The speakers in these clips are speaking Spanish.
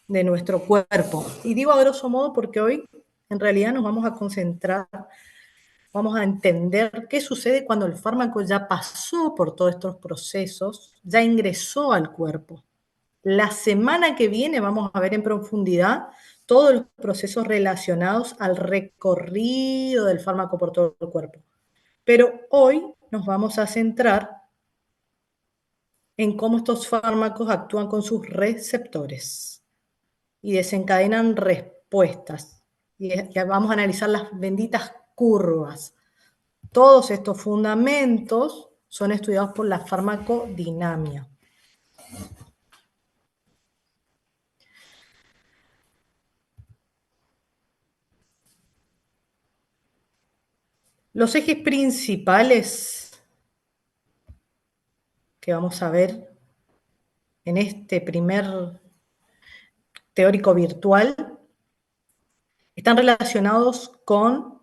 de nuestro cuerpo. Y digo a grosso modo porque hoy en realidad nos vamos a concentrar, vamos a entender qué sucede cuando el fármaco ya pasó por todos estos procesos, ya ingresó al cuerpo. La semana que viene vamos a ver en profundidad todos los procesos relacionados al recorrido del fármaco por todo el cuerpo. Pero hoy nos vamos a centrar en cómo estos fármacos actúan con sus receptores y desencadenan respuestas. Y vamos a analizar las benditas curvas. Todos estos fundamentos son estudiados por la farmacodinamia. Los ejes principales que vamos a ver en este primer teórico virtual están relacionados con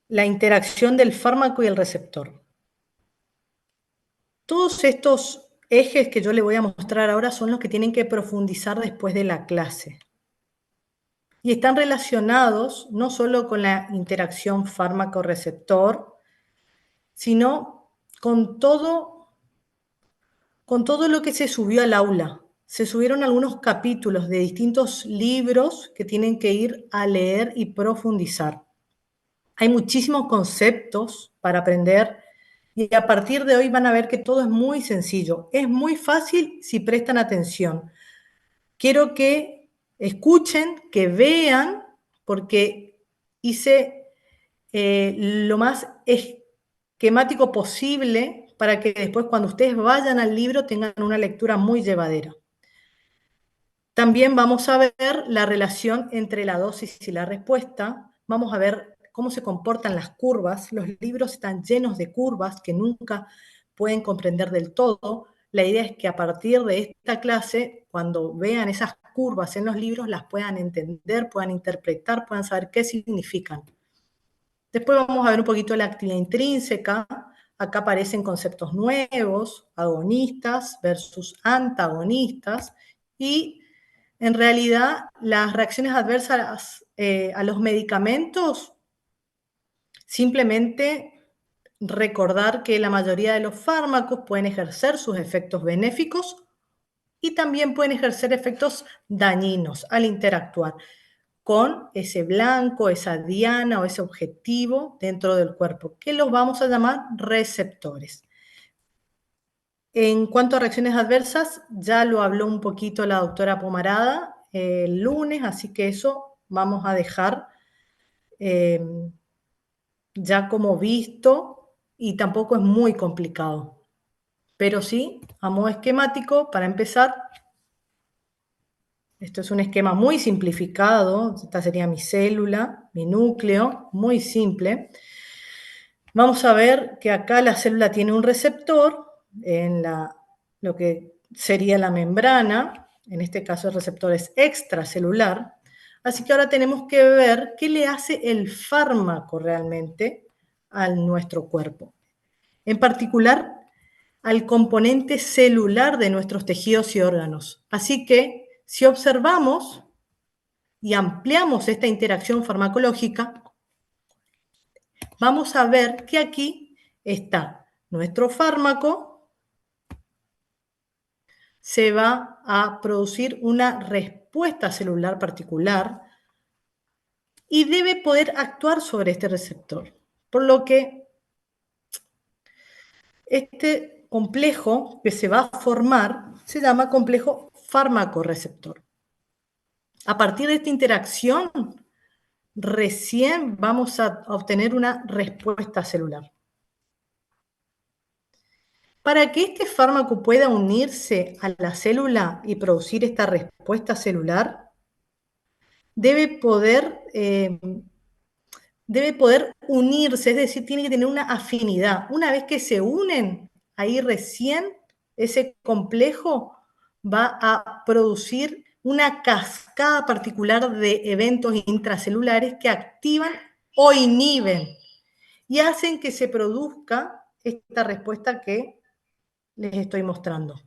la interacción del fármaco y el receptor. Todos estos ejes que yo le voy a mostrar ahora son los que tienen que profundizar después de la clase. Y están relacionados no solo con la interacción fármaco-receptor, sino con todo lo que se subió al aula. Se subieron algunos capítulos de distintos libros que tienen que ir a leer y profundizar. Hay muchísimos conceptos para aprender y a partir de hoy van a ver que todo es muy sencillo. Es muy fácil si prestan atención. Quiero que escuchen, que vean, porque hice lo más esquemático posible para que después cuando ustedes vayan al libro tengan una lectura muy llevadera. También vamos a ver la relación entre la dosis y la respuesta. Vamos a ver cómo se comportan las curvas. Los libros están llenos de curvas que nunca pueden comprender del todo. La idea es que a partir de esta clase, cuando vean esas curvas en los libros, las puedan entender, puedan interpretar, puedan saber qué significan. Después vamos a ver un poquito la actividad intrínseca. Acá aparecen conceptos nuevos, agonistas versus antagonistas, y en realidad las reacciones adversas a los medicamentos, simplemente recordar que la mayoría de los fármacos pueden ejercer sus efectos benéficos y también pueden ejercer efectos dañinos al interactuar con ese blanco, esa diana o ese objetivo dentro del cuerpo, que los vamos a llamar receptores. En cuanto a reacciones adversas, ya lo habló un poquito la doctora Pomarada el lunes, así que eso vamos a dejar ya como visto y tampoco es muy complicado. Pero sí, a modo esquemático, para empezar, esto es un esquema muy simplificado, esta sería mi célula, mi núcleo, muy simple. Vamos a ver que acá la célula tiene un receptor en lo que sería la membrana, en este caso el receptor es extracelular, así que ahora tenemos que ver qué le hace el fármaco realmente a nuestro cuerpo. En particular, al componente celular de nuestros tejidos y órganos. Así que, si observamos y ampliamos esta interacción farmacológica, vamos a ver que aquí está nuestro fármaco, se va a producir una respuesta celular particular y debe poder actuar sobre este receptor. Por lo que este complejo que se va a formar se llama complejo fármaco-receptor. A partir de esta interacción, recién vamos a obtener una respuesta celular. Para que este fármaco pueda unirse a la célula y producir esta respuesta celular, debe poder unirse, es decir, tiene que tener una afinidad. Una vez que se unen, ahí recién ese complejo va a producir una cascada particular de eventos intracelulares que activan o inhiben y hacen que se produzca esta respuesta que les estoy mostrando.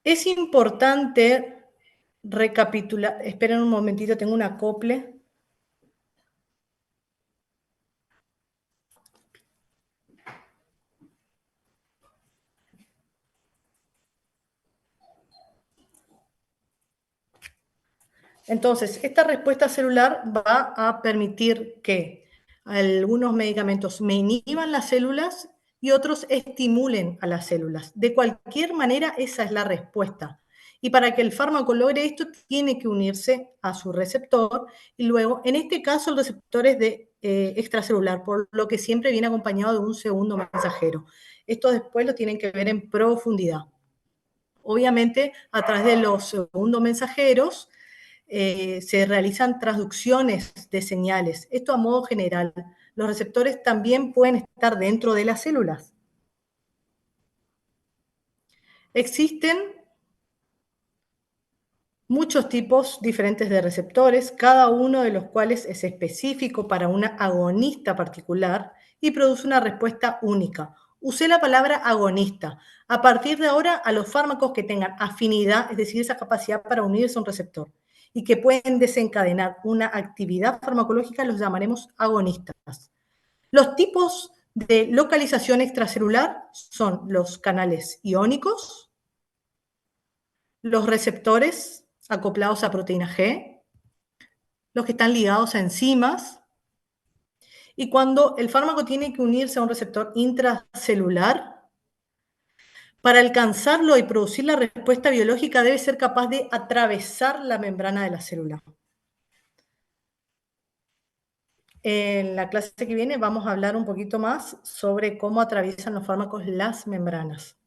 Es importante recapitular, esperen un momentito, tengo un acople. Entonces, esta respuesta celular va a permitir que algunos medicamentos me inhiban las células y otros estimulen a las células. De cualquier manera, esa es la respuesta. Y para que el fármaco logre esto, tiene que unirse a su receptor y luego, en este caso, el receptor es de extracelular, por lo que siempre viene acompañado de un segundo mensajero. Esto después lo tienen que ver en profundidad. Obviamente, a través de los segundos mensajeros, se realizan traducciones de señales. Esto a modo general. Los receptores también pueden estar dentro de las células. Existen muchos tipos diferentes de receptores, cada uno de los cuales es específico para una agonista particular y produce una respuesta única. Usé la palabra agonista. A partir de ahora, a los fármacos que tengan afinidad, es decir, esa capacidad para unirse a un receptor, y que pueden desencadenar una actividad farmacológica, los llamaremos agonistas. Los tipos de localización extracelular son los canales iónicos, los receptores acoplados a proteína G, los que están ligados a enzimas, y cuando el fármaco tiene que unirse a un receptor intracelular, para alcanzarlo y producir la respuesta biológica debe ser capaz de atravesar la membrana de la célula. En la clase que viene vamos a hablar un poquito más sobre cómo atraviesan los fármacos las membranas.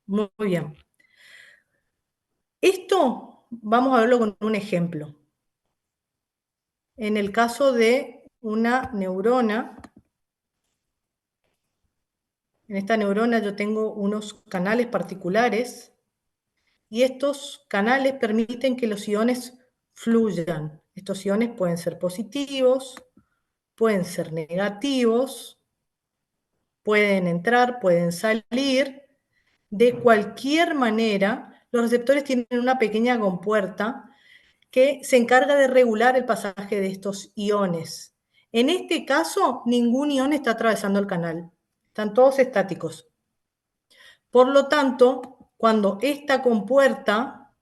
Muy bien. Esto vamos a verlo con un ejemplo. En el caso de una neurona, en esta neurona yo tengo unos canales particulares y estos canales permiten que los iones fluyan. Estos iones pueden ser positivos, pueden ser negativos, pueden entrar, pueden salir. De cualquier manera, los receptores tienen una pequeña compuerta que se encarga de regular el pasaje de estos iones. En este caso, ningún ion está atravesando el canal. Están todos estáticos. Por lo tanto, cuando a esta compuerta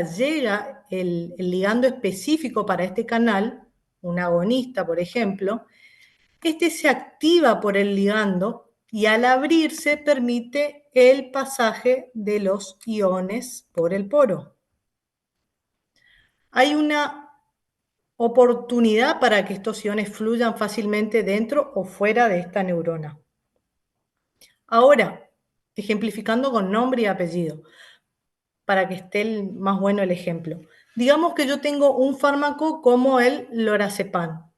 llega el ligando específico para este canal, un agonista, por ejemplo, este se activa por el ligando y al abrirse permite el pasaje de los iones por el poro. Hay una oportunidad para que estos iones fluyan fácilmente dentro o fuera de esta neurona. Ahora, ejemplificando con nombre y apellido, para que esté más bueno el ejemplo. Digamos que yo tengo un fármaco como el lorazepam,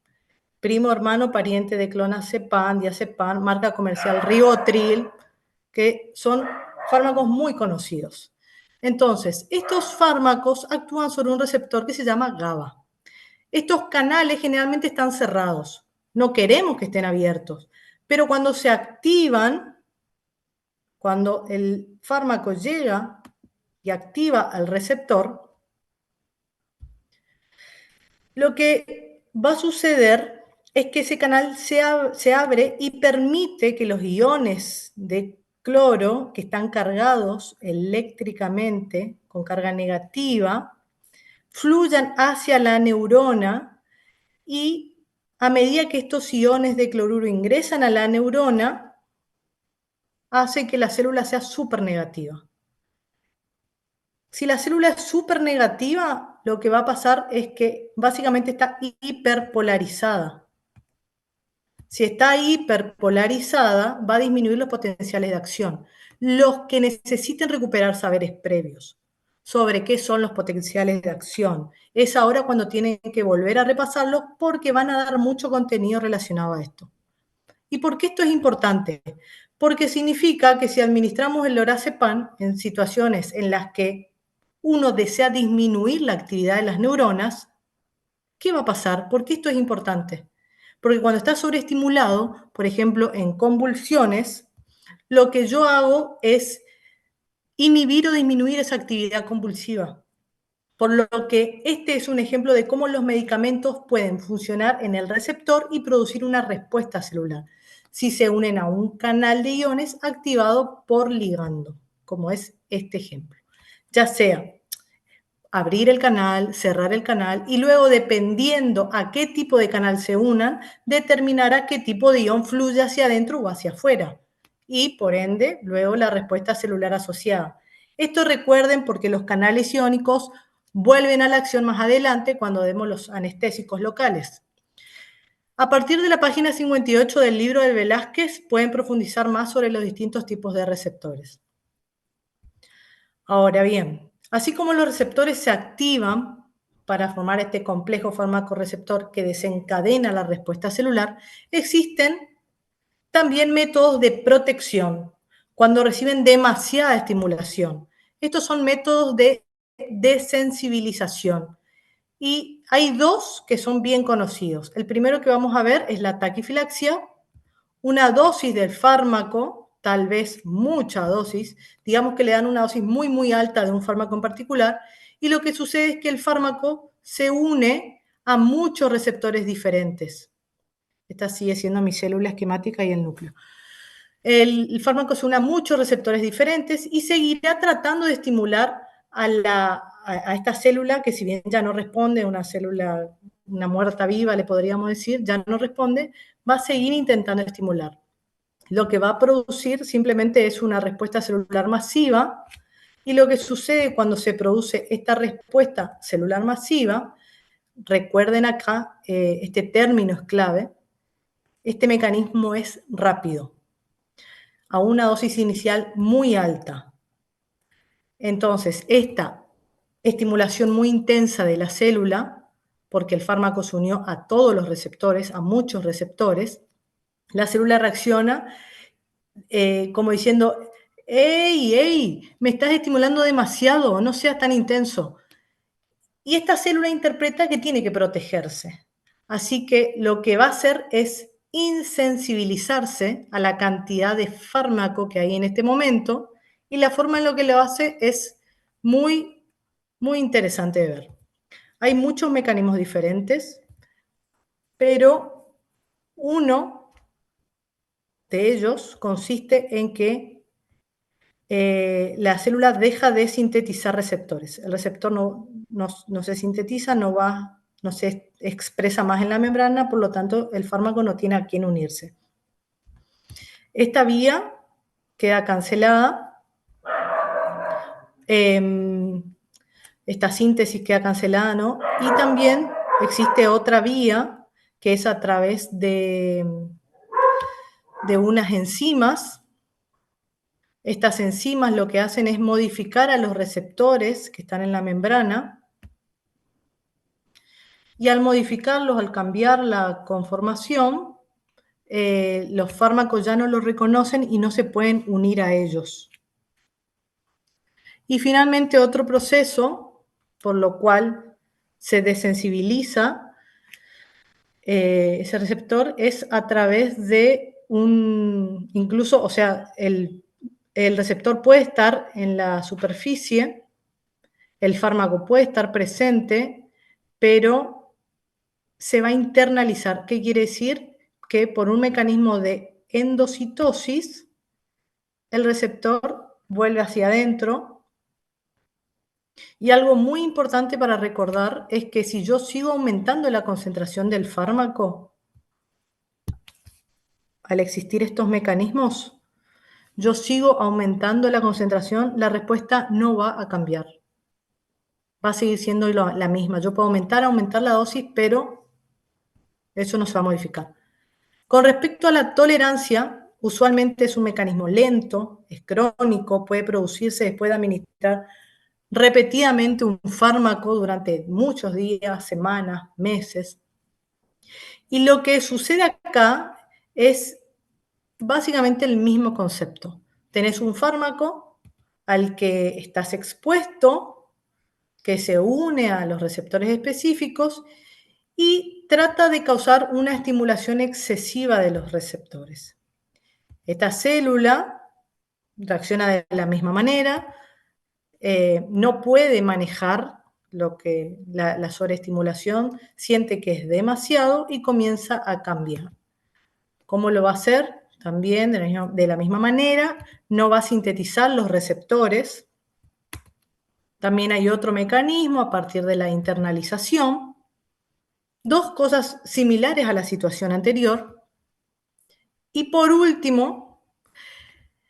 primo hermano pariente de clonazepam, diazepam, marca comercial Rivotril, que son fármacos muy conocidos. Entonces, estos fármacos actúan sobre un receptor que se llama GABA. Estos canales generalmente están cerrados, no queremos que estén abiertos, pero cuando se activan, cuando el fármaco llega y activa al receptor, lo que va a suceder es que ese canal se abre y permite que los iones de cloro, que están cargados eléctricamente, con carga negativa, fluyan hacia la neurona y a medida que estos iones de cloruro ingresan a la neurona, hace que la célula sea súper negativa. Si la célula es súper negativa, lo que va a pasar es que básicamente está hiperpolarizada. Si está hiperpolarizada, va a disminuir los potenciales de acción. Los que necesiten recuperar saberes previos sobre qué son los potenciales de acción, es ahora cuando tienen que volver a repasarlos porque van a dar mucho contenido relacionado a esto. ¿Y por qué esto es importante? Porque significa que si administramos el lorazepam en situaciones en las que uno desea disminuir la actividad de las neuronas, ¿qué va a pasar? ¿Por qué esto es importante? Porque cuando está sobreestimulado, por ejemplo, en convulsiones, lo que yo hago es inhibir o disminuir esa actividad compulsiva. Por lo que este es un ejemplo de cómo los medicamentos pueden funcionar en el receptor y producir una respuesta celular, si se unen a un canal de iones activado por ligando, como es este ejemplo. Ya sea abrir el canal, cerrar el canal y luego, dependiendo a qué tipo de canal se unan, determinará qué tipo de ion fluye hacia adentro o hacia afuera y, por ende, luego la respuesta celular asociada. Esto recuerden porque los canales iónicos vuelven a la acción más adelante cuando demos los anestésicos locales. A partir de la página 58 del libro de Velázquez pueden profundizar más sobre los distintos tipos de receptores. Ahora bien, así como los receptores se activan para formar este complejo fármaco-receptor que desencadena la respuesta celular, existen también métodos de protección cuando reciben demasiada estimulación. Estos son métodos de desensibilización. Y hay dos que son bien conocidos. El primero que vamos a ver es la taquifilaxia. Una dosis del fármaco, tal vez mucha dosis, digamos que le dan una dosis muy, muy alta de un fármaco en particular, y lo que sucede es que el fármaco se une a muchos receptores diferentes. Esta sigue siendo mi célula esquemática y el núcleo. El fármaco se une a muchos receptores diferentes y seguirá tratando de estimular a esta célula que, si bien ya no responde, una célula, una muerta viva le podríamos decir, ya no responde, va a seguir intentando estimular. Lo que va a producir simplemente es una respuesta celular masiva, y lo que sucede cuando se produce esta respuesta celular masiva, recuerden acá, este término es clave, este mecanismo es rápido, a una dosis inicial muy alta. Entonces, esta estimulación muy intensa de la célula, porque el fármaco se unió a todos los receptores, a muchos receptores, la célula reacciona como diciendo, ¡hey, hey! Me estás estimulando demasiado, no seas tan intenso. Y esta célula interpreta que tiene que protegerse. Así que lo que va a hacer es insensibilizarse a la cantidad de fármaco que hay en este momento, y la forma en la que lo hace es muy, muy interesante de ver. Hay muchos mecanismos diferentes, pero uno de ellos consiste en que la célula deja de sintetizar receptores. El receptor no se sintetiza, no se expresa más en la membrana, por lo tanto el fármaco no tiene a quién unirse. Esta vía queda cancelada, esta síntesis queda cancelada, ¿no? Y también existe otra vía que es a través de unas enzimas. Estas enzimas lo que hacen es modificar a los receptores que están en la membrana, y al modificarlos, al cambiar la conformación, los fármacos ya no los reconocen y no se pueden unir a ellos. Y finalmente otro proceso por lo cual se desensibiliza ese receptor es a través de incluso, o sea, el receptor puede estar en la superficie, el fármaco puede estar presente, pero se va a internalizar. ¿Qué quiere decir? Que por un mecanismo de endocitosis, el receptor vuelve hacia adentro. Y algo muy importante para recordar es que si yo sigo aumentando la concentración del fármaco, al existir estos mecanismos, yo sigo aumentando la concentración, la respuesta no va a cambiar. Va a seguir siendo la misma. Yo puedo aumentar la dosis, pero eso no se va a modificar. Con respecto a la tolerancia, usualmente es un mecanismo lento, es crónico, puede producirse después de administrar repetidamente un fármaco durante muchos días, semanas, meses. Y lo que sucede acá es básicamente el mismo concepto. Tenés un fármaco al que estás expuesto, que se une a los receptores específicos y trata de causar una estimulación excesiva de los receptores. Esta célula reacciona de la misma manera, no puede manejar la sobreestimulación, siente que es demasiado y comienza a cambiar. ¿Cómo lo va a hacer? También de la misma manera, no va a sintetizar los receptores. También hay otro mecanismo a partir de la internalización. Dos cosas similares a la situación anterior. Y por último,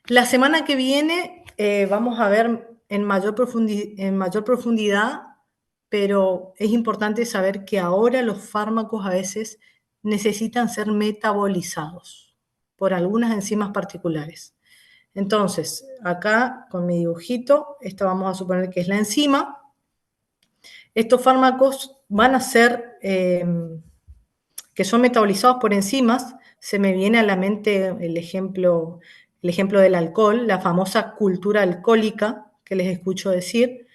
la semana que viene vamos a ver en mayor profundidad, pero es importante saber que ahora los fármacos a veces necesitan ser metabolizados por algunas enzimas particulares. Entonces, acá con mi dibujito, esto vamos a suponer que es la enzima. Estos fármacos van a ser, que son metabolizados por enzimas. Se me viene a la mente el ejemplo del alcohol, la famosa cultura alcohólica que les escucho decir.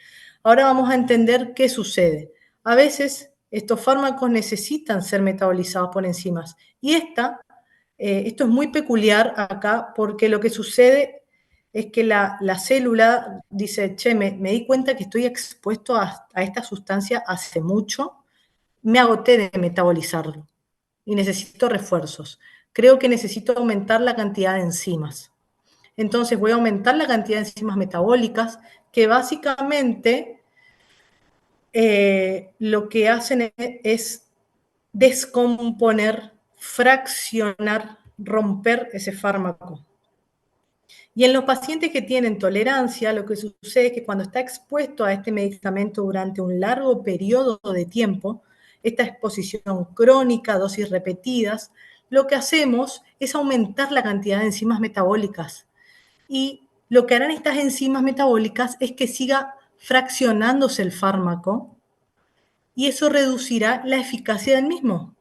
Ahora vamos a entender qué sucede. A veces estos fármacos necesitan ser metabolizados por enzimas y esto es muy peculiar acá porque lo que sucede es que la célula dice, che, me di cuenta que estoy expuesto a esta sustancia hace mucho, me agoté de metabolizarlo y necesito refuerzos. Creo que necesito aumentar la cantidad de enzimas. Entonces voy a aumentar la cantidad de enzimas metabólicas que básicamente lo que hacen es descomponer, fraccionar, romper ese fármaco. Y en los pacientes que tienen tolerancia, lo que sucede es que cuando está expuesto a este medicamento durante un largo periodo de tiempo, esta exposición crónica, dosis repetidas, lo que hacemos es aumentar la cantidad de enzimas metabólicas. Y lo que harán estas enzimas metabólicas es que siga fraccionándose el fármaco y eso reducirá la eficacia del mismo,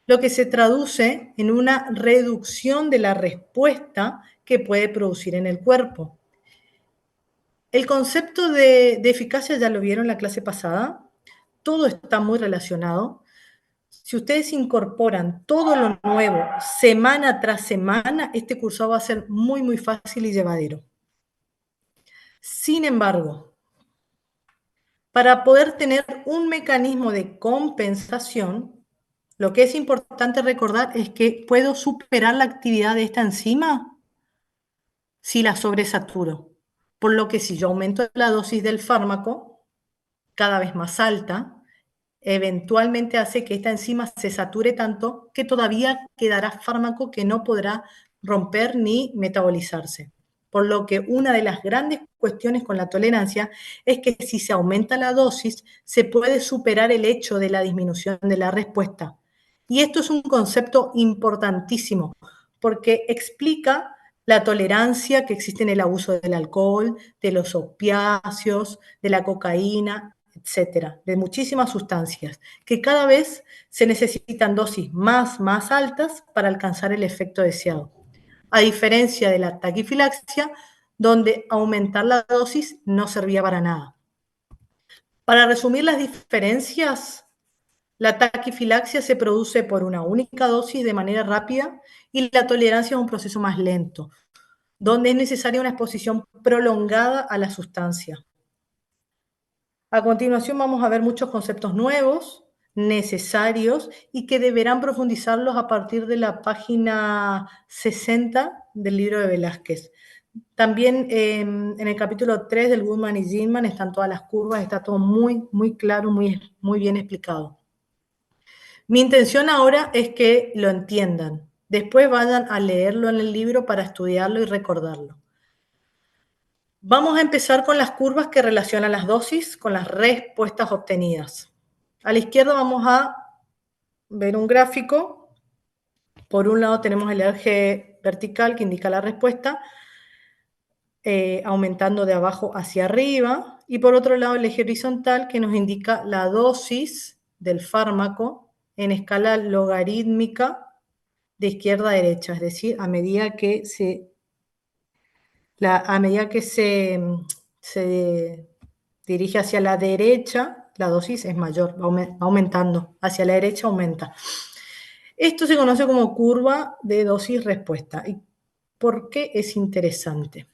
lo que se traduce en una reducción de la respuesta que puede producir en el cuerpo. El concepto de eficacia ya lo vieron en la clase pasada. Todo está muy relacionado. Si ustedes incorporan todo lo nuevo semana tras semana, este cursado va a ser muy, muy fácil y llevadero. Sin embargo, para poder tener un mecanismo de compensación, lo que es importante recordar es que puedo superar la actividad de esta enzima si la sobresaturo. Por lo que si yo aumento la dosis del fármaco cada vez más alta, eventualmente hace que esta enzima se sature tanto que todavía quedará fármaco que no podrá romper ni metabolizarse. Por lo que una de las grandes cuestiones con la tolerancia es que si se aumenta la dosis, se puede superar el hecho de la disminución de la respuesta. Y esto es un concepto importantísimo porque explica la tolerancia que existe en el abuso del alcohol, de los opiáceos, de la cocaína, etcétera, de muchísimas sustancias, que cada vez se necesitan dosis más altas para alcanzar el efecto deseado. A diferencia de la taquifilaxia, donde aumentar la dosis no servía para nada. Para resumir las diferencias, la taquifilaxia se produce por una única dosis de manera rápida y la tolerancia es un proceso más lento, donde es necesaria una exposición prolongada a la sustancia. A continuación vamos a ver muchos conceptos nuevos, necesarios y que deberán profundizarlos a partir de la página 60 del libro de Velázquez. También en el capítulo 3 del Goodman y Gilman están todas las curvas, está todo muy, muy claro, muy bien explicado. Mi intención ahora es que lo entiendan. Después vayan a leerlo en el libro para estudiarlo y recordarlo. Vamos a empezar con las curvas que relacionan las dosis con las respuestas obtenidas. A la izquierda vamos a ver un gráfico. Por un lado tenemos el eje vertical que indica la respuesta, aumentando de abajo hacia arriba, y por otro lado el eje horizontal que nos indica la dosis del fármaco en escala logarítmica de izquierda a derecha, es decir, a medida que se dirige hacia la derecha, la dosis es mayor, va aumentando, hacia la derecha aumenta. Esto se conoce como curva de dosis-respuesta. ¿Y por qué es interesante?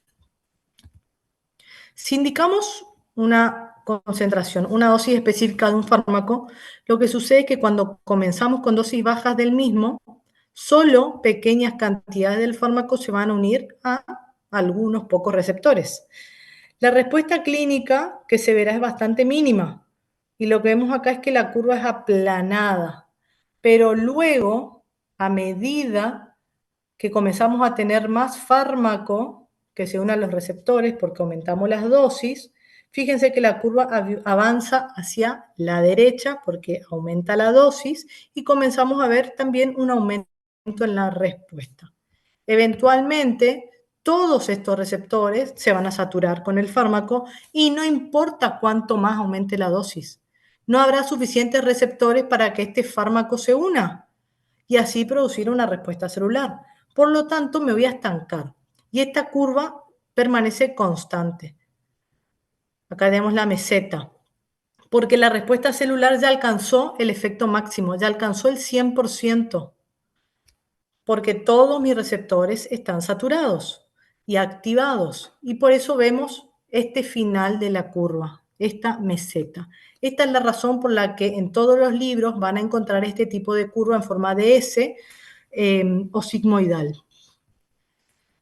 Si indicamos una concentración, una dosis específica de un fármaco, lo que sucede es que cuando comenzamos con dosis bajas del mismo, solo pequeñas cantidades del fármaco se van a unir a algunos pocos receptores. La respuesta clínica que se verá es bastante mínima y lo que vemos acá es que la curva es aplanada, pero luego, a medida que comenzamos a tener más fármaco que se une a los receptores porque aumentamos las dosis, fíjense que la curva avanza hacia la derecha porque aumenta la dosis y comenzamos a ver también un aumento en la respuesta. Eventualmente, todos estos receptores se van a saturar con el fármaco y no importa cuánto más aumente la dosis. No habrá suficientes receptores para que este fármaco se una y así producir una respuesta celular. Por lo tanto, me voy a estancar y esta curva permanece constante. Acá tenemos la meseta, porque la respuesta celular ya alcanzó el efecto máximo, ya alcanzó el 100%, porque todos mis receptores están saturados y activados, y por eso vemos este final de la curva, esta meseta. Esta es la razón por la que en todos los libros van a encontrar este tipo de curva en forma de S o sigmoidal.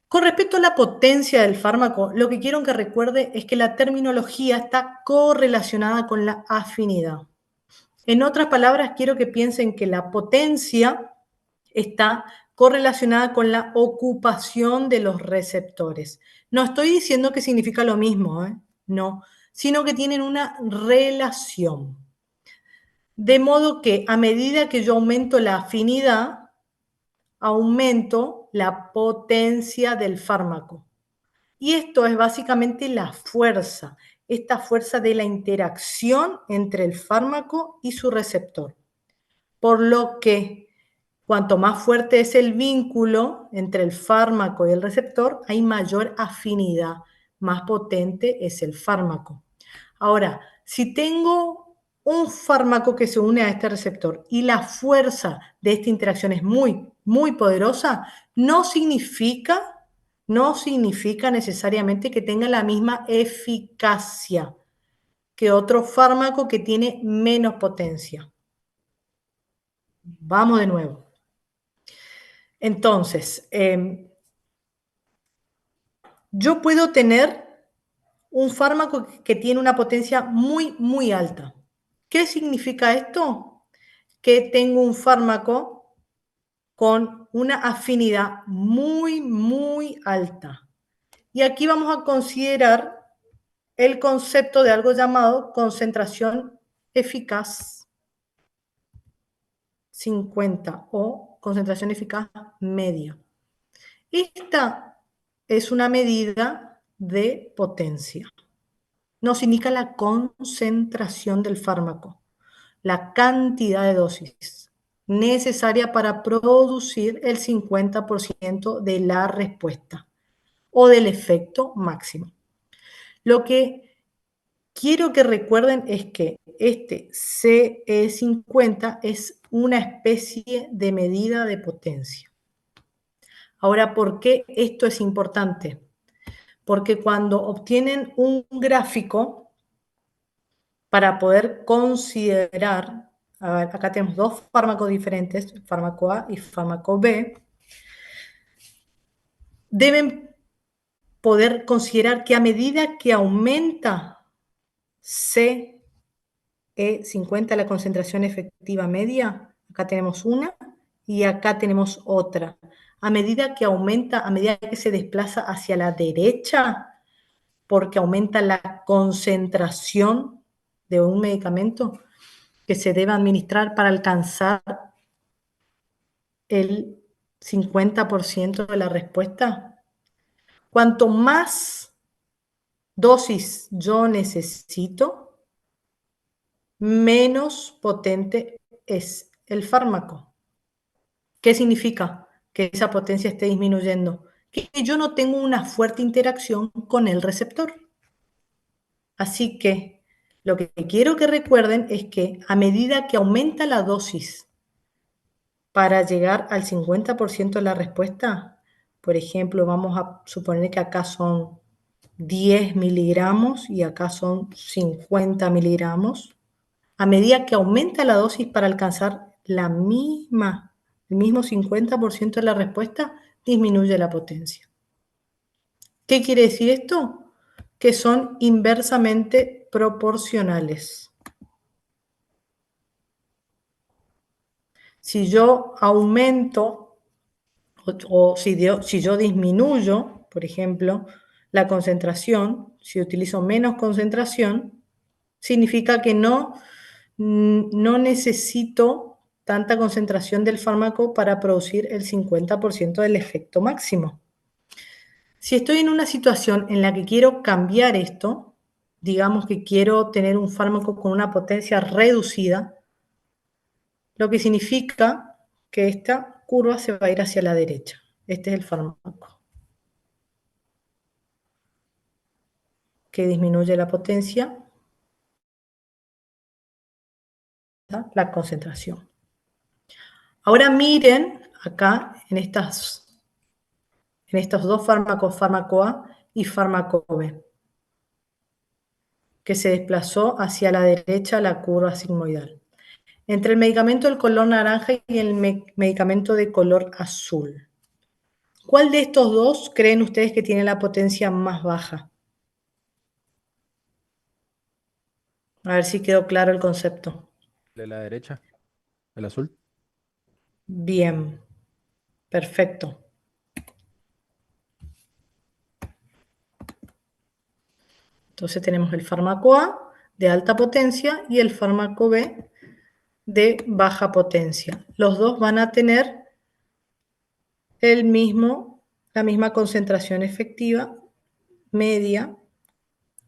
Con respecto a la potencia del fármaco, lo que quiero que recuerde es que la terminología está correlacionada con la afinidad. En otras palabras, quiero que piensen que la potencia está correlacionada con la ocupación de los receptores. No estoy diciendo que significa lo mismo, no, sino que tienen una relación. De modo que a medida que yo aumento la afinidad, aumento la potencia del fármaco. Y esto es básicamente la fuerza, esta fuerza de la interacción entre el fármaco y su receptor. Por lo que cuanto más fuerte es el vínculo entre el fármaco y el receptor, hay mayor afinidad, más potente es el fármaco. Ahora, si tengo un fármaco que se une a este receptor y la fuerza de esta interacción es muy, muy poderosa, no significa necesariamente que tenga la misma eficacia que otro fármaco que tiene menos potencia. Vamos de nuevo. Entonces, yo puedo tener un fármaco que tiene una potencia muy, muy alta. ¿Qué significa esto? Que tengo un fármaco con una afinidad muy, muy alta. Y aquí vamos a considerar el concepto de algo llamado concentración eficaz 50 o concentración eficaz media. Esta es una medida de potencia. Nos indica la concentración del fármaco, la cantidad de dosis necesaria para producir el 50% de la respuesta o del efecto máximo. Lo que quiero que recuerden es que este CE50 es una especie de medida de potencia. Ahora, ¿por qué esto es importante? Porque cuando obtienen un gráfico para poder considerar, a ver, acá tenemos dos fármacos diferentes, fármaco A y fármaco B, deben poder considerar que a medida que aumenta CE50, la concentración efectiva media, acá tenemos una y acá tenemos otra. A medida que aumenta, a medida que se desplaza hacia la derecha, porque aumenta la concentración de un medicamento que se debe administrar para alcanzar el 50% de la respuesta. Cuanto más dosis yo necesito, menos potente es el fármaco. ¿Qué significa? Que esa potencia esté disminuyendo. Que yo no tengo una fuerte interacción con el receptor. Así que lo que quiero que recuerden es que a medida que aumenta la dosis para llegar al 50% de la respuesta, por ejemplo, vamos a suponer que acá son 10 miligramos y acá son 50 miligramos. A medida que aumenta la dosis para alcanzar el mismo 50% de la respuesta, disminuye la potencia. ¿Qué quiere decir esto? Que son inversamente proporcionales. Si yo aumento o si yo disminuyo, por ejemplo, la concentración, si utilizo menos concentración, significa que no necesito tanta concentración del fármaco para producir el 50% del efecto máximo. Si estoy en una situación en la que quiero cambiar esto, digamos que quiero tener un fármaco con una potencia reducida, lo que significa que esta curva se va a ir hacia la derecha. Este es el fármaco que disminuye la potencia, la concentración. Ahora miren acá en estos dos fármacos, fármaco A y fármaco B, que se desplazó hacia la derecha la curva sigmoidal. Entre el medicamento del color naranja y el medicamento de color azul. ¿Cuál de estos dos creen ustedes que tiene la potencia más baja? A ver si quedó claro el concepto. De la derecha, el azul. Bien, perfecto. Entonces tenemos el fármaco A de alta potencia y el fármaco B de baja potencia. Los dos van a tener la misma concentración efectiva media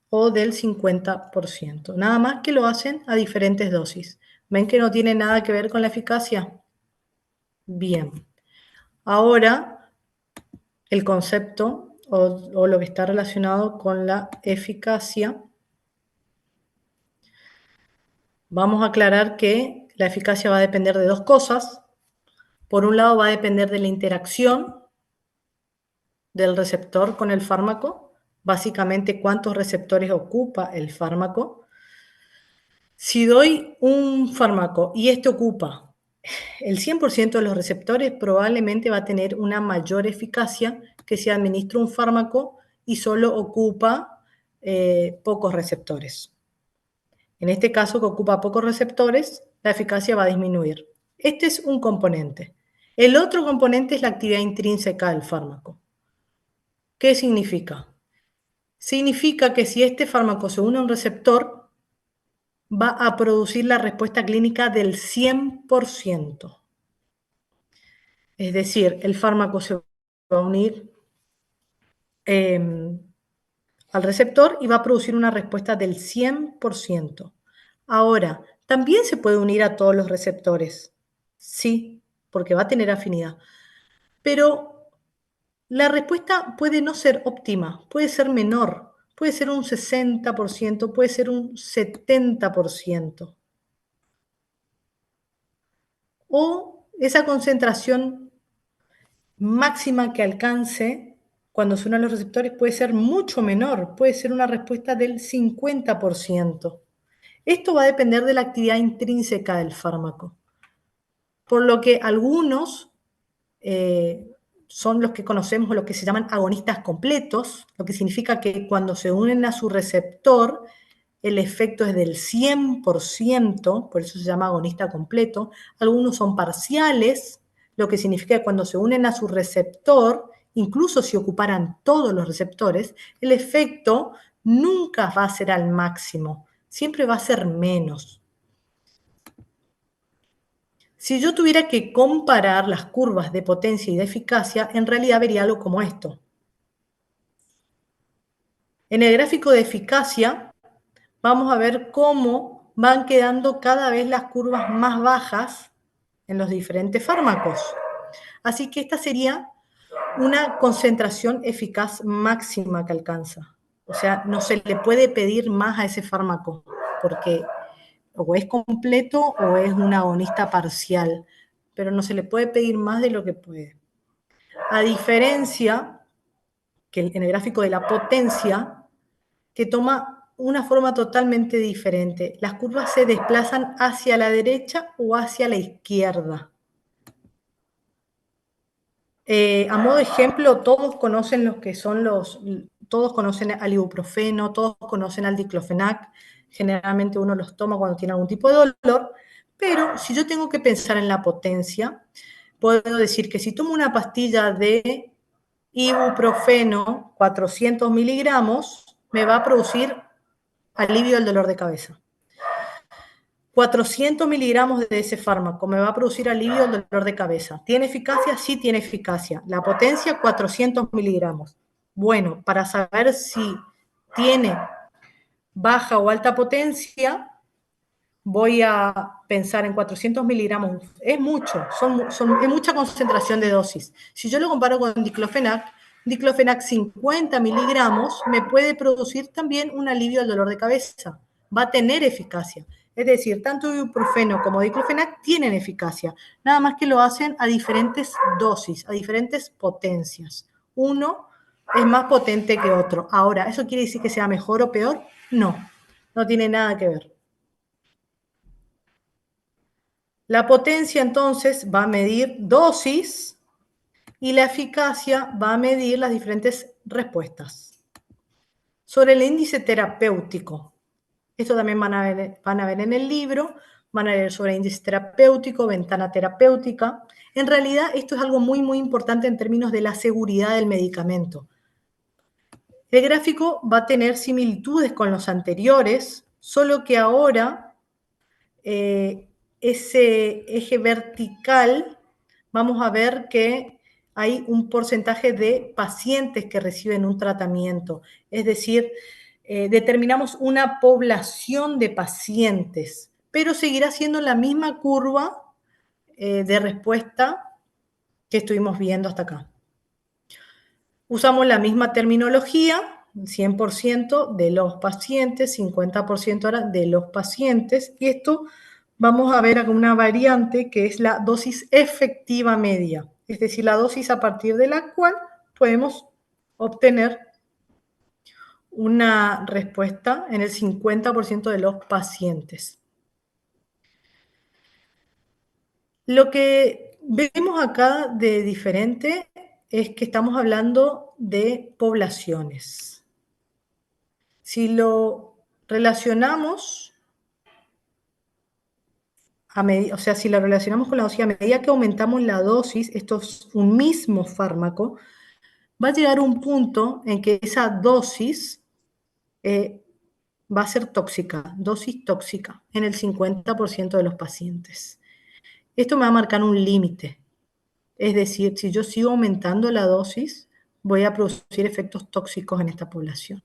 o del 50%. Nada más que lo hacen a diferentes dosis. ¿Ven que no tiene nada que ver con la eficacia? Bien. Ahora, el concepto o lo que está relacionado con la eficacia. Vamos a aclarar que la eficacia va a depender de dos cosas. Por un lado, va a depender de la interacción del receptor con el fármaco, básicamente cuántos receptores ocupa el fármaco. Si doy un fármaco y este ocupa el 100% de los receptores, probablemente va a tener una mayor eficacia que si administro un fármaco y solo ocupa pocos receptores. En este caso, que ocupa pocos receptores, la eficacia va a disminuir. Este es un componente. El otro componente es la actividad intrínseca del fármaco. ¿Qué significa? Significa que si este fármaco se une a un receptor, va a producir la respuesta clínica del 100%. Es decir, el fármaco se va a unir al receptor y va a producir una respuesta del 100%. Ahora, también se puede unir a todos los receptores. Sí, porque va a tener afinidad. Pero la respuesta puede no ser óptima, puede ser menor, puede ser un 60%, puede ser un 70%. O esa concentración máxima que alcance cuando se unen los receptores puede ser mucho menor, puede ser una respuesta del 50%. Esto va a depender de la actividad intrínseca del fármaco. Por lo que algunos son los que conocemos o los que se llaman agonistas completos, lo que significa que cuando se unen a su receptor, el efecto es del 100%, por eso se llama agonista completo. Algunos son parciales, lo que significa que cuando se unen a su receptor, incluso si ocuparan todos los receptores, el efecto nunca va a ser al máximo, siempre va a ser menos. Si yo tuviera que comparar las curvas de potencia y de eficacia, en realidad vería algo como esto. En el gráfico de eficacia vamos a ver cómo van quedando cada vez las curvas más bajas en los diferentes fármacos. Así que esta sería una concentración eficaz máxima que alcanza. O sea, no se le puede pedir más a ese fármaco, porque o es completo o es un agonista parcial, pero no se le puede pedir más de lo que puede. A diferencia que en el gráfico de la potencia, que toma una forma totalmente diferente. Las curvas se desplazan hacia la derecha o hacia la izquierda. A modo de ejemplo, todos conocen todos conocen al ibuprofeno, todos conocen al diclofenac, generalmente uno los toma cuando tiene algún tipo de dolor, pero si yo tengo que pensar en la potencia, puedo decir que si tomo una pastilla de ibuprofeno, 400 miligramos, me va a producir alivio del dolor de cabeza. 400 miligramos de ese fármaco me va a producir alivio del dolor de cabeza. ¿Tiene eficacia? Sí tiene eficacia. La potencia, 400 miligramos. Bueno, para saber si tiene baja o alta potencia, voy a pensar en 400 miligramos. Es mucho, es mucha concentración de dosis. Si yo lo comparo con diclofenac 50 miligramos me puede producir también un alivio al dolor de cabeza. Va a tener eficacia. Es decir, tanto ibuprofeno como diclofenac tienen eficacia, nada más que lo hacen a diferentes dosis, a diferentes potencias. Uno es más potente que otro. Ahora, ¿eso quiere decir que sea mejor o peor? No, no tiene nada que ver. La potencia entonces va a medir dosis y la eficacia va a medir las diferentes respuestas. Sobre el índice terapéutico, esto también van a ver en el libro, van a ver sobre índice terapéutico, ventana terapéutica. En realidad esto es algo muy, muy importante en términos de la seguridad del medicamento. El gráfico va a tener similitudes con los anteriores, solo que ahora ese eje vertical, vamos a ver que hay un porcentaje de pacientes que reciben un tratamiento. Es decir, determinamos una población de pacientes, pero seguirá siendo la misma curva de respuesta que estuvimos viendo hasta acá. Usamos la misma terminología, 100% de los pacientes, 50% ahora de los pacientes, y esto vamos a ver una variante que es la dosis efectiva media, es decir, la dosis a partir de la cual podemos obtener una respuesta en el 50% de los pacientes. Lo que vemos acá de diferente es que estamos hablando de poblaciones. Si lo relacionamos si lo relacionamos con la dosis, a medida que aumentamos la dosis, esto es un mismo fármaco, va a llegar un punto en que esa dosis va a ser tóxica, dosis tóxica, en el 50% de los pacientes. Esto me va a marcar un límite. Es decir, si yo sigo aumentando la dosis, voy a producir efectos tóxicos en esta población.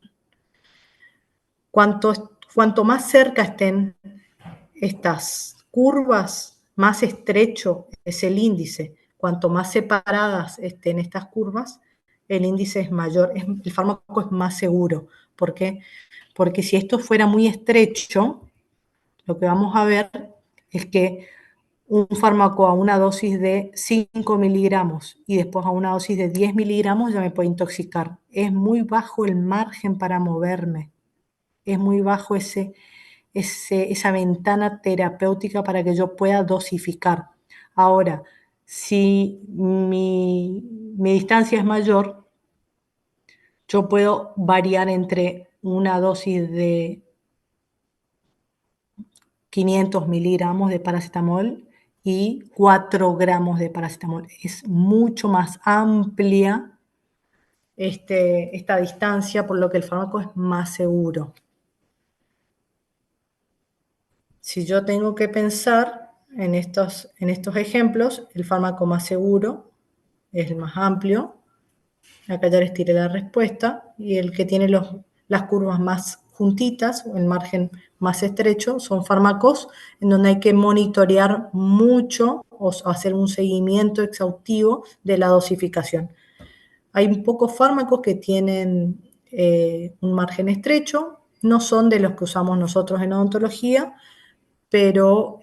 Cuanto más cerca estén estas curvas, más estrecho es el índice. Cuanto más separadas estén estas curvas, el índice es mayor, el fármaco es más seguro. ¿Por qué? Porque si esto fuera muy estrecho, lo que vamos a ver es que un fármaco a una dosis de 5 miligramos y después a una dosis de 10 miligramos ya me puede intoxicar. Es muy bajo el margen para moverme. Es muy bajo esa ventana terapéutica para que yo pueda dosificar. Ahora, si mi distancia es mayor, yo puedo variar entre una dosis de 500 miligramos de paracetamol y 4 gramos de paracetamol. Es mucho más amplia esta distancia, por lo que el fármaco es más seguro. Si yo tengo que pensar en estos ejemplos, el fármaco más seguro es el más amplio. Acá ya les tiré la respuesta. Y el que tiene las curvas más juntitas, o el margen más estrecho, son fármacos en donde hay que monitorear mucho o hacer un seguimiento exhaustivo de la dosificación. Hay pocos fármacos que tienen un margen estrecho, no son de los que usamos nosotros en odontología, pero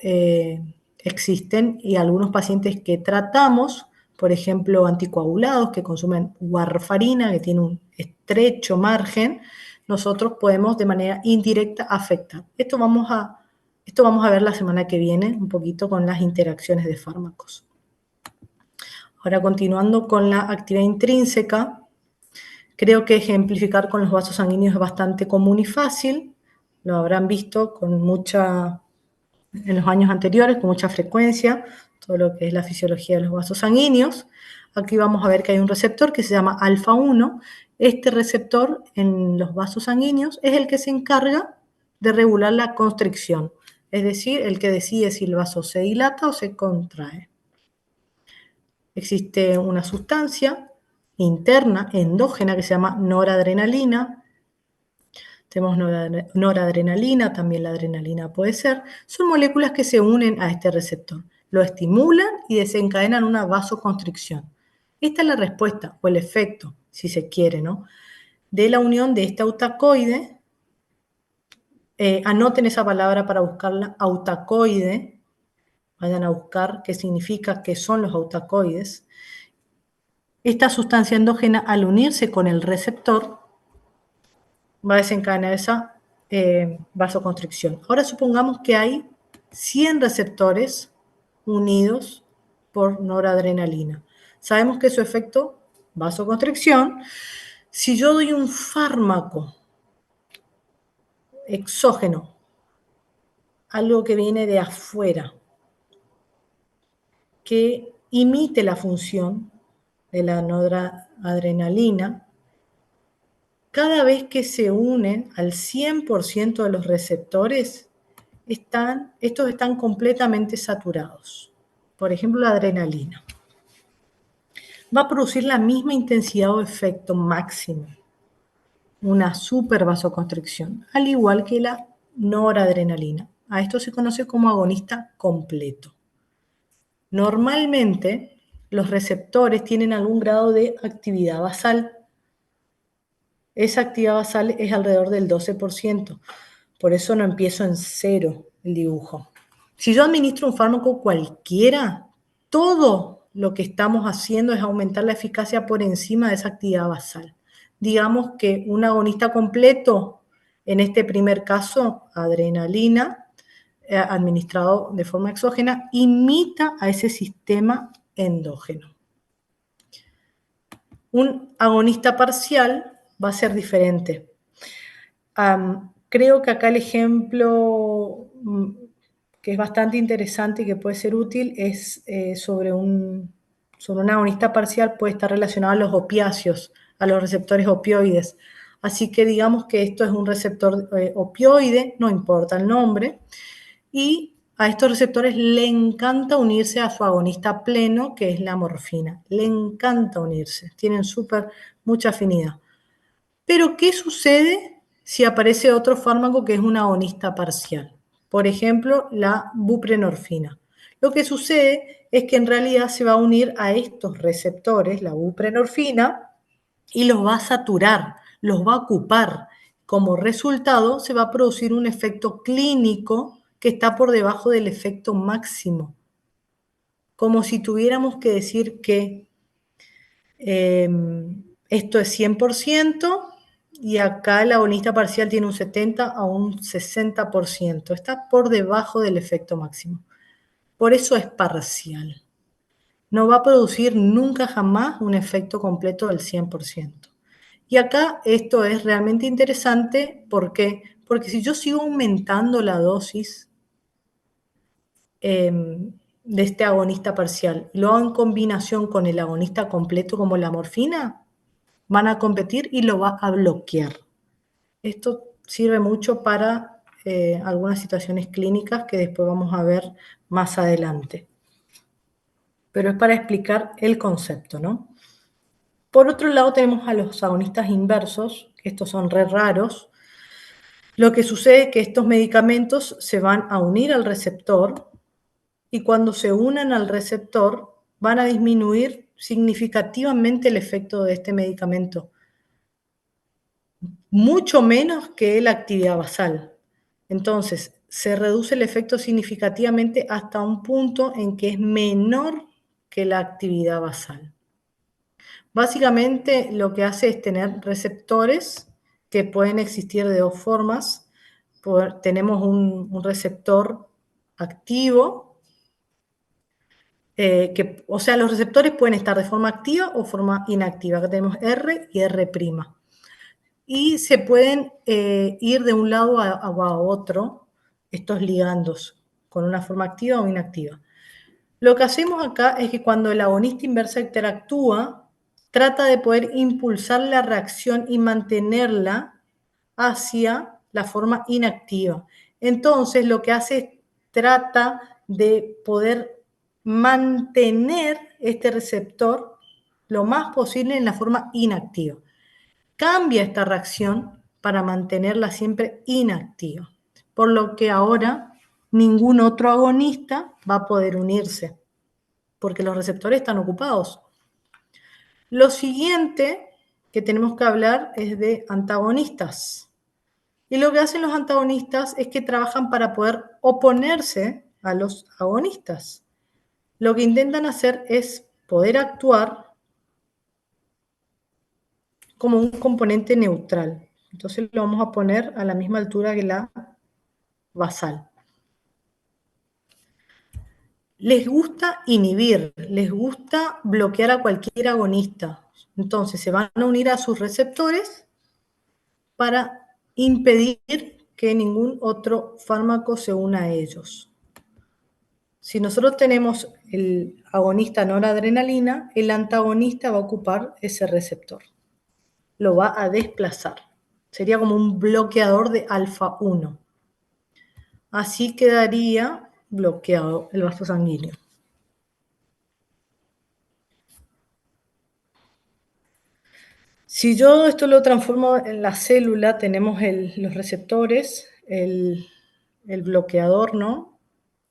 existen, y algunos pacientes que tratamos, por ejemplo, anticoagulados que consumen warfarina, que tiene un estrecho margen, nosotros podemos de manera indirecta afectar. Esto vamos a ver la semana que viene, un poquito con las interacciones de fármacos. Ahora, continuando con la actividad intrínseca, creo que ejemplificar con los vasos sanguíneos es bastante común y fácil. Lo habrán visto en los años anteriores, con mucha frecuencia, todo lo que es la fisiología de los vasos sanguíneos. Aquí vamos a ver que hay un receptor que se llama alfa 1. Este receptor en los vasos sanguíneos es el que se encarga de regular la constricción, es decir, el que decide si el vaso se dilata o se contrae. Existe una sustancia interna, endógena, que se llama noradrenalina. Tenemos noradrenalina, también la adrenalina puede ser. Son moléculas que se unen a este receptor, lo estimulan y desencadenan una vasoconstricción. Esta es la respuesta o el efecto, si se quiere, ¿no?, de la unión de este autacoide. Anoten esa palabra para buscarla, autacoide. Vayan a buscar qué significa, qué son los autacoides. Esta sustancia endógena, al unirse con el receptor, va a desencadenar esa vasoconstricción. Ahora supongamos que hay 100 receptores unidos por noradrenalina. Sabemos que su efecto, vasoconstricción. Si yo doy un fármaco exógeno, algo que viene de afuera, que imite la función de la noradrenalina, cada vez que se unen al 100% de los receptores, estos están completamente saturados. Por ejemplo, la adrenalina. Va a producir la misma intensidad o efecto máximo, una super vasoconstricción, al igual que la noradrenalina. A esto se conoce como agonista completo. Normalmente, los receptores tienen algún grado de actividad basal. Esa actividad basal es alrededor del 12%. Por eso no empiezo en cero el dibujo. Si yo administro un fármaco cualquiera, todo lo que estamos haciendo es aumentar la eficacia por encima de esa actividad basal. Digamos que un agonista completo, en este primer caso, adrenalina, administrado de forma exógena, imita a ese sistema endógeno. Un agonista parcial va a ser diferente. Creo que acá el ejemplo que es bastante interesante y que puede ser útil es sobre un agonista parcial, puede estar relacionado a los opiáceos, a los receptores opioides. Así que digamos que esto es un receptor opioide, no importa el nombre, y a estos receptores le encanta unirse a su agonista pleno, que es la morfina. Le encanta unirse, tienen mucha afinidad. Pero, ¿qué sucede si aparece otro fármaco que es un agonista parcial? Por ejemplo, la buprenorfina. Lo que sucede es que en realidad se va a unir a estos receptores, la buprenorfina, y los va a saturar, los va a ocupar. Como resultado, se va a producir un efecto clínico que está por debajo del efecto máximo. Como si tuviéramos que decir que esto es 100%, y acá el agonista parcial tiene un 70 a un 60%. Está por debajo del efecto máximo. Por eso es parcial. No va a producir nunca jamás un efecto completo del 100%. Y acá esto es realmente interesante. ¿Por qué? Porque si yo sigo aumentando la dosis de este agonista parcial, lo hago en combinación con el agonista completo como la morfina, van a competir y lo va a bloquear. Esto sirve mucho para algunas situaciones clínicas que después vamos a ver más adelante. Pero es para explicar el concepto, ¿no? Por otro lado tenemos a los agonistas inversos, que estos son re raros. Lo que sucede es que estos medicamentos se van a unir al receptor y cuando se unan al receptor van a disminuir significativamente el efecto de este medicamento, mucho menos que la actividad basal. Entonces, se reduce el efecto significativamente hasta un punto en que es menor que la actividad basal. Básicamente, lo que hace es tener receptores que pueden existir de dos formas. Tenemos un receptor activo, o sea, los receptores pueden estar de forma activa o forma inactiva. Acá tenemos R y R'. Y se pueden ir de un lado a otro estos ligandos, con una forma activa o inactiva. Lo que hacemos acá es que cuando el agonista inversa interactúa, trata de poder impulsar la reacción y mantenerla hacia la forma inactiva. Entonces, lo que hace es trata de poder mantener este receptor lo más posible en la forma inactiva. Cambia esta reacción para mantenerla siempre inactiva, por lo que ahora ningún otro agonista va a poder unirse, porque los receptores están ocupados. Lo siguiente que tenemos que hablar es de antagonistas. Y lo que hacen los antagonistas es que trabajan para poder oponerse a los agonistas. Lo que intentan hacer es poder actuar como un componente neutral. Entonces lo vamos a poner a la misma altura que la basal. Les gusta inhibir, les gusta bloquear a cualquier agonista. Entonces se van a unir a sus receptores para impedir que ningún otro fármaco se una a ellos. Si nosotros tenemos el agonista noradrenalina, el antagonista va a ocupar ese receptor. Lo va a desplazar. Sería como un bloqueador de alfa 1. Así quedaría bloqueado el vaso sanguíneo. Si yo esto lo transformo en la célula, tenemos los receptores, el bloqueador, ¿no?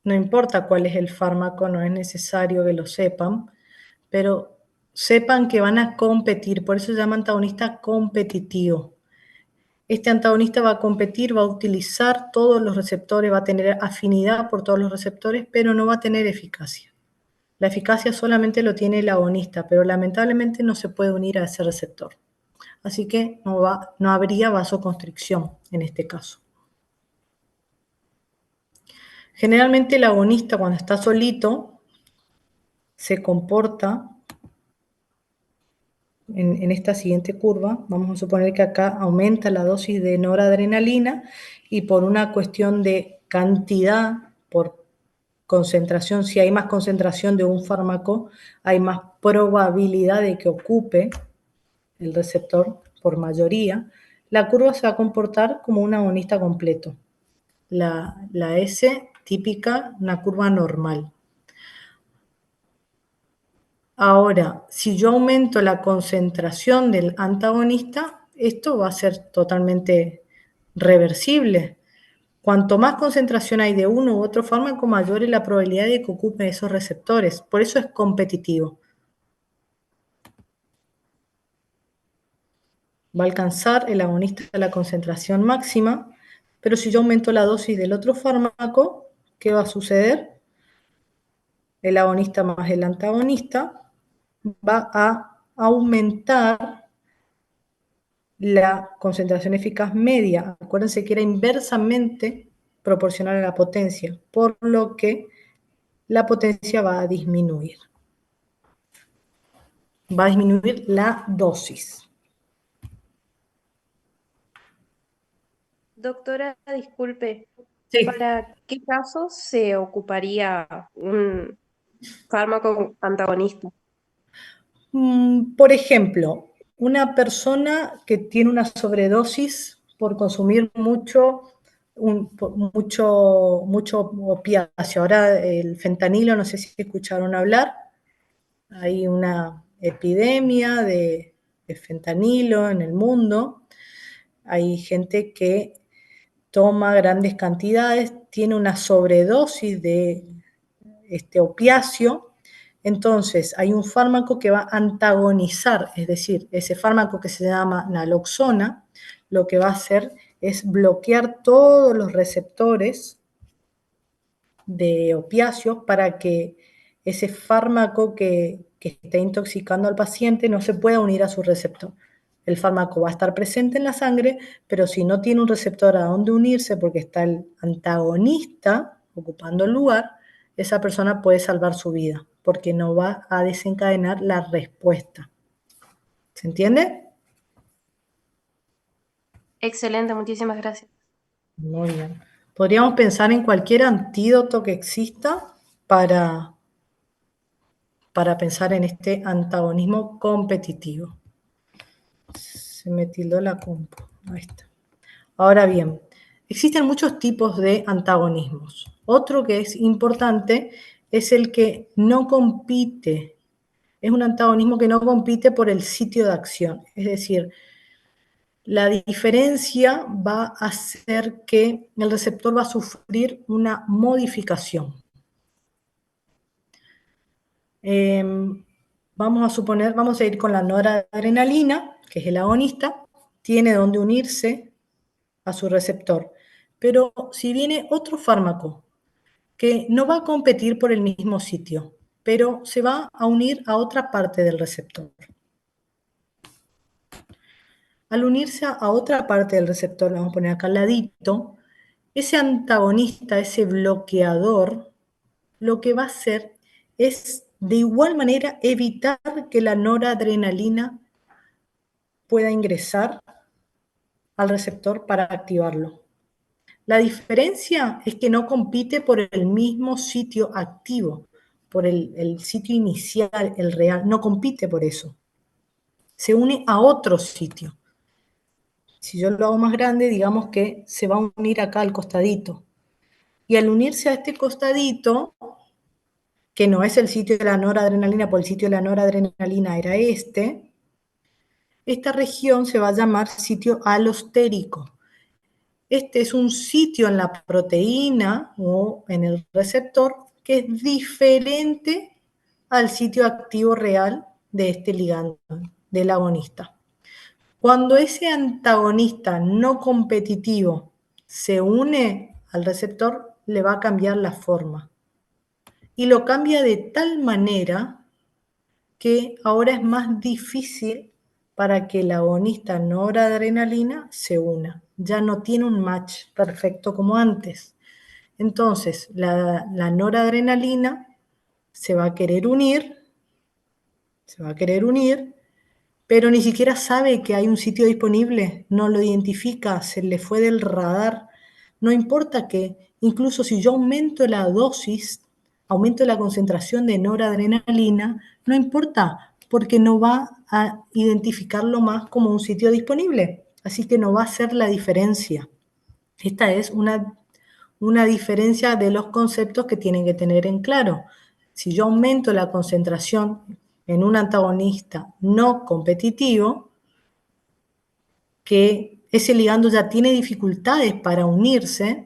No importa cuál es el fármaco, no es necesario que lo sepan, pero sepan que van a competir, por eso se llama antagonista competitivo. Este antagonista va a competir, va a utilizar todos los receptores, va a tener afinidad por todos los receptores, pero no va a tener eficacia. La eficacia solamente lo tiene el agonista, pero lamentablemente no se puede unir a ese receptor. Así que no habría vasoconstricción en este caso. Generalmente el agonista cuando está solito se comporta en esta siguiente curva. Vamos a suponer que acá aumenta la dosis de noradrenalina y por una cuestión de cantidad, por concentración, si hay más concentración de un fármaco, hay más probabilidad de que ocupe el receptor por mayoría. La curva se va a comportar como un agonista completo. La S típica, una curva normal. Ahora, si yo aumento la concentración del antagonista, esto va a ser totalmente reversible. Cuanto más concentración hay de uno u otro fármaco, mayor es la probabilidad de que ocupe esos receptores. Por eso es competitivo. Va a alcanzar el agonista la concentración máxima, pero si yo aumento la dosis del otro fármaco, ¿qué va a suceder? El agonista más el antagonista va a aumentar la concentración eficaz media. Acuérdense que era inversamente proporcional a la potencia, por lo que la potencia va a disminuir. Va a disminuir la dosis. Doctora, disculpe, Sí. ¿para qué casos se ocuparía un fármaco antagonista? Por ejemplo, una persona que tiene una sobredosis por consumir mucho opiáceo. Ahora el fentanilo, no sé si escucharon hablar, hay una epidemia de fentanilo en el mundo. Hay gente que toma grandes cantidades, tiene una sobredosis de este opiáceo. Entonces, hay un fármaco que va a antagonizar, es decir, ese fármaco que se llama naloxona, lo que va a hacer es bloquear todos los receptores de opiáceos para que ese fármaco que está intoxicando al paciente no se pueda unir a su receptor. el fármaco va a estar presente en la sangre, pero si no tiene un receptor a donde unirse porque está el antagonista ocupando el lugar, esa persona puede salvar su vida porque no va a desencadenar la respuesta. ¿Se entiende? Excelente, muchísimas gracias. Muy bien. Podríamos pensar en cualquier antídoto que exista para pensar en este antagonismo competitivo. Se me tildó la compu. Ahí está. Ahora bien, existen muchos tipos de antagonismos. Otro que es importante es el que no compite. Es un antagonismo que no compite por el sitio de acción. Es decir, la diferencia va a ser que el receptor va a sufrir una modificación. Vamos a ir con la noradrenalina, que es el agonista, tiene donde unirse a su receptor. Pero si viene otro fármaco que no va a competir por el mismo sitio, pero se va a unir a otra parte del receptor. Al unirse a otra parte del receptor, vamos a poner acá al ladito, ese antagonista, ese bloqueador, lo que va a hacer es de igual manera evitar que la noradrenalina pueda ingresar al receptor para activarlo. La diferencia es que no compite por el mismo sitio activo, por el sitio inicial, el real, no compite por eso. Se une a otro sitio. Si yo lo hago más grande, digamos que se va a unir acá al costadito. Y al unirse a este costadito, que no es el sitio de la noradrenalina, porque el sitio de la noradrenalina era este, esta región se va a llamar sitio alostérico. Este es un sitio en la proteína o en el receptor que es diferente al sitio activo real de este ligando, del agonista. Cuando ese antagonista no competitivo se une al receptor, le va a cambiar la forma. Y lo cambia de tal manera que ahora es más difícil para que el agonista noradrenalina se una. Ya no tiene un match perfecto como antes. Entonces, la noradrenalina se va a querer unir, pero ni siquiera sabe que hay un sitio disponible, no lo identifica, se le fue del radar. No importa que, incluso si yo aumento la dosis, aumento la concentración de noradrenalina, no importa, porque no va a identificarlo más como un sitio disponible. Así que no va a hacer la diferencia. Esta es una diferencia de los conceptos que tienen que tener en claro. Si yo aumento la concentración en un antagonista no competitivo, que ese ligando ya tiene dificultades para unirse,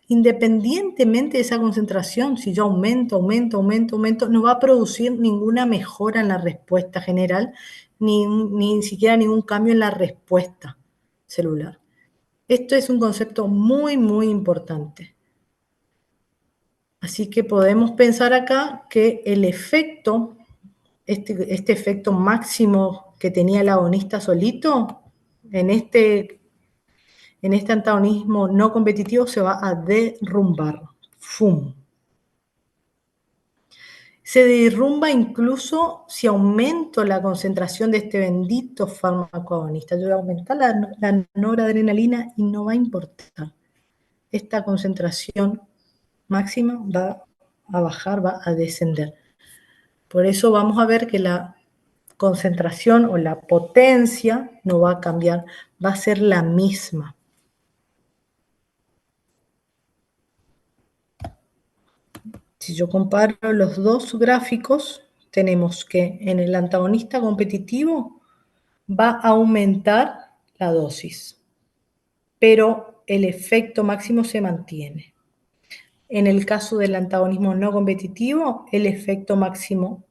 independientemente de esa concentración, si yo aumento, no va a producir ninguna mejora en la respuesta general, ni siquiera ningún cambio en la respuesta celular. Esto es un concepto muy, muy importante. Así que podemos pensar acá que el efecto, este efecto máximo que tenía el agonista solito, en este antagonismo no competitivo se va a derrumbar. ¡Fum! Se derrumba incluso si aumento la concentración de este bendito fármaco agonista. Yo voy a aumentar la noradrenalina y no va a importar. Esta concentración máxima va a bajar, va a descender. Por eso vamos a ver que la concentración o la potencia no va a cambiar, va a ser la misma. Si yo comparo los dos gráficos, tenemos que en el antagonista competitivo va a aumentar la dosis, pero el efecto máximo se mantiene. En el caso del antagonismo no competitivo, el efecto máximo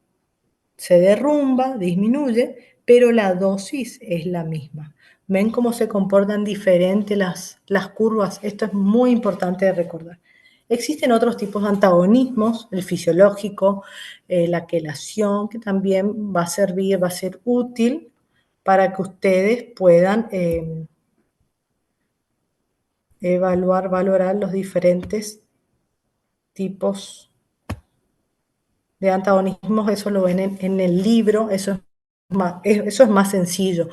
se derrumba, disminuye, pero la dosis es la misma. ¿Ven cómo se comportan diferentes las curvas? Esto es muy importante de recordar. Existen otros tipos de antagonismos, el fisiológico, la quelación, que también va a servir, va a ser útil para que ustedes puedan valorar los diferentes tipos de antagonismos. Eso lo ven en el libro, eso es más sencillo.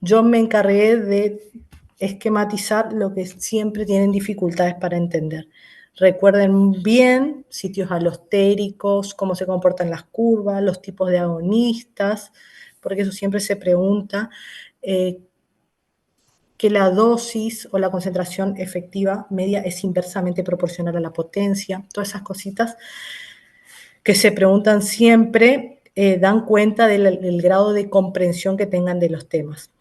Yo me encargué de esquematizar lo que siempre tienen dificultades para entender. Recuerden bien sitios alostéricos, cómo se comportan las curvas, los tipos de agonistas, porque eso siempre se pregunta, que la dosis o la concentración efectiva media es inversamente proporcional a la potencia. Todas esas cositas que se preguntan siempre dan cuenta del grado de comprensión que tengan de los temas.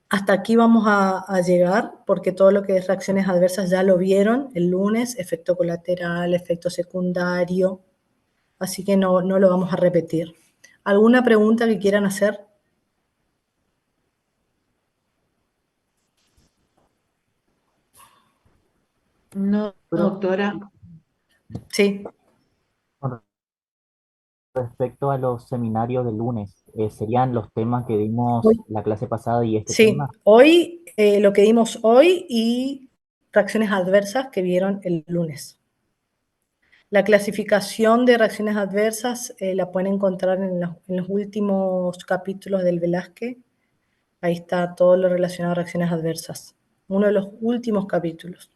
Hasta aquí vamos a llegar, porque todo lo que es reacciones adversas ya lo vieron el lunes, efecto colateral, efecto secundario, así que no lo vamos a repetir. ¿Alguna pregunta que quieran hacer? No, doctora. Sí. Con respecto a los seminarios del lunes, ¿serían los temas que dimos Hoy. la clase pasada y este Sí, tema? hoy, lo que dimos hoy y reacciones adversas que vieron el lunes. La clasificación de reacciones adversas la pueden encontrar en los últimos capítulos del Velázquez. Ahí está todo lo relacionado a reacciones adversas. Uno de los últimos capítulos.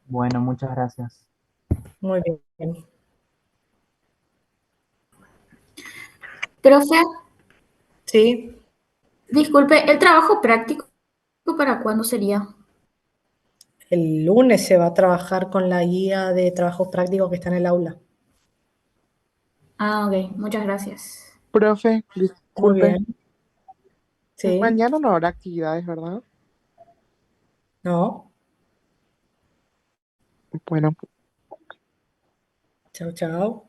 Bueno, muchas gracias. Muy bien. Profe, Sí, disculpe, ¿el trabajo práctico para cuándo sería? el lunes se va a trabajar con la guía de trabajos prácticos que está en el aula. Ah, ok, muchas gracias. Profe, Muy disculpe, bien. Sí, mañana no habrá actividades, ¿verdad? no. Bueno, Chao, chao.